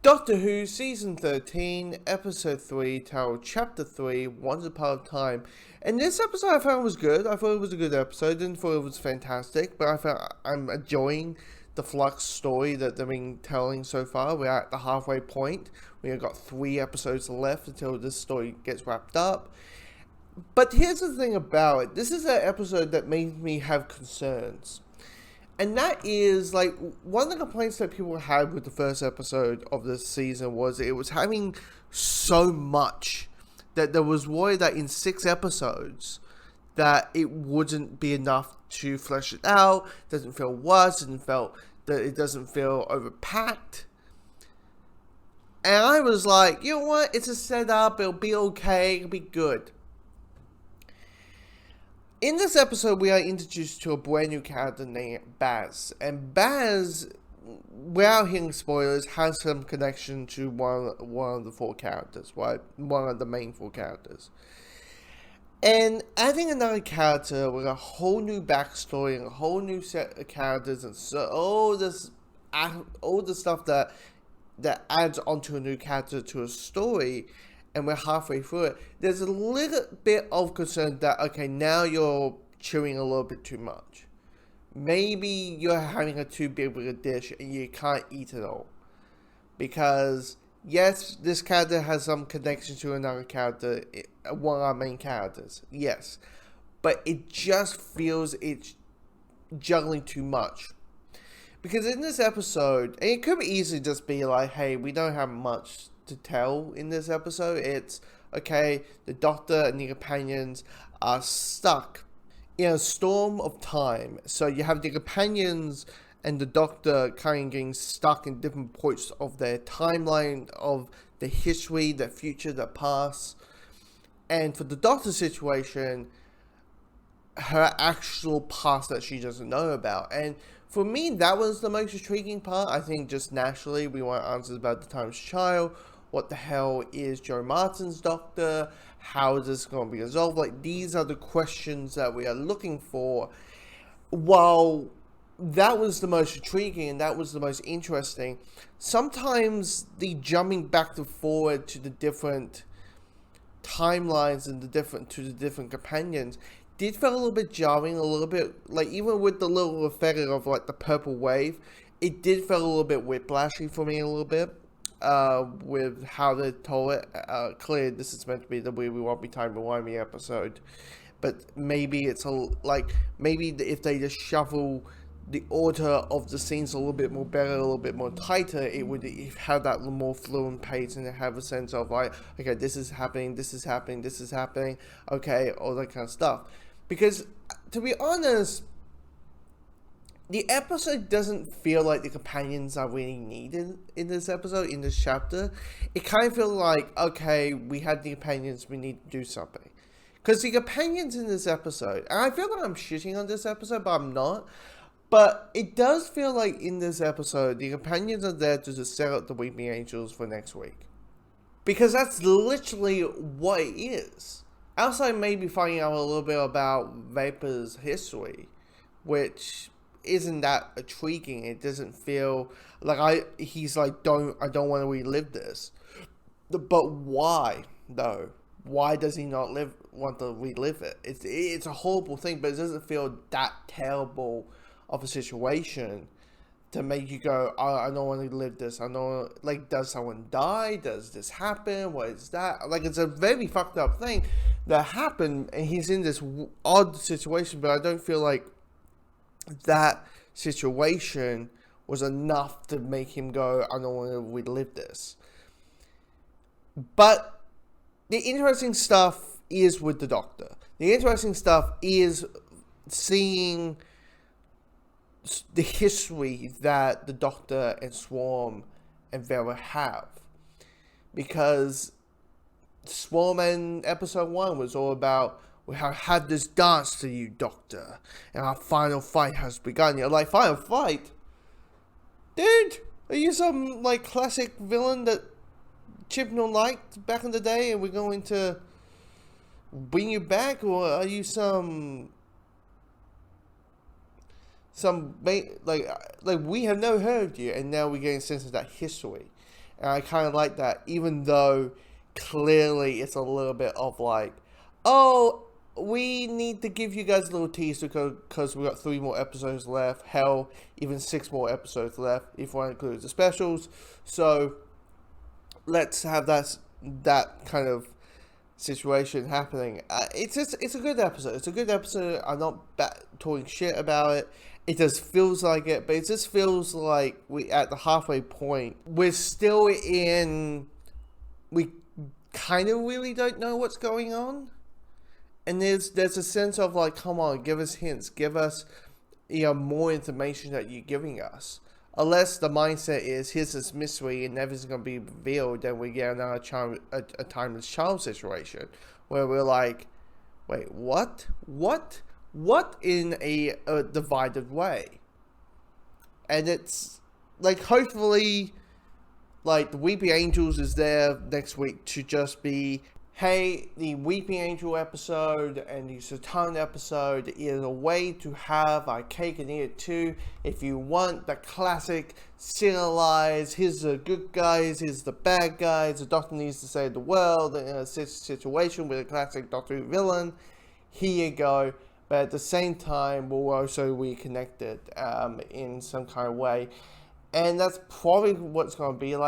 Doctor Who Season 13, Episode 3, titled Chapter 3, Once Upon a Time. And this episode I found was good. I thought it was a good episode. Didn't thought it was fantastic, but I found I'm enjoying the Flux story that they've been telling so far. We're at the halfway point. We've got 3 episodes left until this story gets wrapped up. But here's the thing about it. This is an episode that made me have concerns. And that is, like, one of the complaints that people had with the first episode of this season was it was having so much that there was worry that in 6 episodes that it wouldn't be enough to flesh it out, doesn't feel worse, it doesn't feel overpacked. And I was like, you know what, it's a setup, it'll be okay, it'll be good. In this episode, we are introduced to a brand new character named Baz. And Baz, without hitting spoilers, has some connection to one of the 4 characters, right? One of the main 4 characters. And adding another character with a whole new backstory and a whole new set of characters and so all the stuff that adds onto a new character to a story, and we're halfway through it, there's a little bit of concern that, okay, now you're chewing a little bit too much. Maybe you're having a too big of a dish and you can't eat it all. Because, yes, this character has some connection to another character, one of our main characters, yes. But it just feels it's juggling too much. Because in this episode, and it could easily just be like, hey, we don't have much to tell in this episode. It's okay, the Doctor and the companions are stuck in a storm of time. So you have the companions and the Doctor kind of getting stuck in different points of their timeline, of the history, the future, the past. And for the Doctor's situation, her actual past that she doesn't know about. And for me, that was the most intriguing part. I think just naturally we want answers about the Time's Child. What the hell is Joe Martin's Doctor? How is this going to be resolved? Like, these are the questions that we are looking for. While that was the most intriguing and that was the most interesting, sometimes the jumping back and forward to the different timelines and the different companions did feel a little bit jarring, a little bit, like, even with the little effect of, like, the purple wave, it did feel a little bit whiplashy for me a little bit. With how they told it. Clearly this is meant to be the We Won't Be Timey, Wimey episode, but maybe it's maybe if they just shuffle the order of the scenes a little bit more better, a little bit more tighter, it would have that more fluent pace and have a sense of, like, okay, this is happening, okay, all that kind of stuff. Because to be honest, the episode doesn't feel like the companions are really needed in this episode, in this chapter. It kind of feels like, okay, we had the companions, we need to do something. Because the companions in this episode, and I feel like I'm shitting on this episode, but I'm not. But it does feel like in this episode, the companions are there to just set up the Weeping Angels for next week. Because that's literally what it is. Outside maybe finding out a little bit about Vapor's history, which isn't that intriguing. It doesn't feel like he's like, I don't want to relive this. But why though? Why does he not want to relive it? It's a horrible thing, but it doesn't feel that terrible of a situation to make you go, I don't want to live this. I know, like, does someone die? Does this happen? What is that? Like, it's a very fucked up thing that happened, and he's in this odd situation, but I don't feel like that situation was enough to make him go, I don't want to relive this. But the interesting stuff is with the Doctor. The interesting stuff is seeing the history that the Doctor and Swarm and Vera have. Because Swarm in episode 1 was all about, we have had this dance to you, Doctor, and our final fight has begun. You're like, final fight? Dude, are you some, like, classic villain that Chibnall liked back in the day and we're going to bring you back? Or are you some like we have never heard of you, and now we're getting a sense of that history. And I kind of like that, even though clearly it's a little bit of like, oh, we need to give you guys a little tease because we got 3 more episodes left. Hell, even 6 more episodes left if one includes the specials. So let's have that kind of situation happening. It's a good episode. It's a good episode. I'm not talking shit about it. It just feels like it, but it just feels like we at the halfway point. We're still in. We kind of really don't know what's going on, and there's a sense of like, come on, give us hints, give us more information that you're giving us. Unless the mindset is here's this mystery and never's going to be revealed, then we get another a timeless child situation where we're like, wait, what in a divided way. And it's like, hopefully, like, the Weeping Angels is there next week to just be, hey, the Weeping Angel episode and the Satan episode is a way to have our cake and eat it too. If you want the classic serialized, here's the good guys, here's the bad guys, the Doctor needs to save the world in a situation with a classic Doctor Who villain, here you go. But at the same time, we're also reconnected in some kind of way. And that's probably what it's going to be like.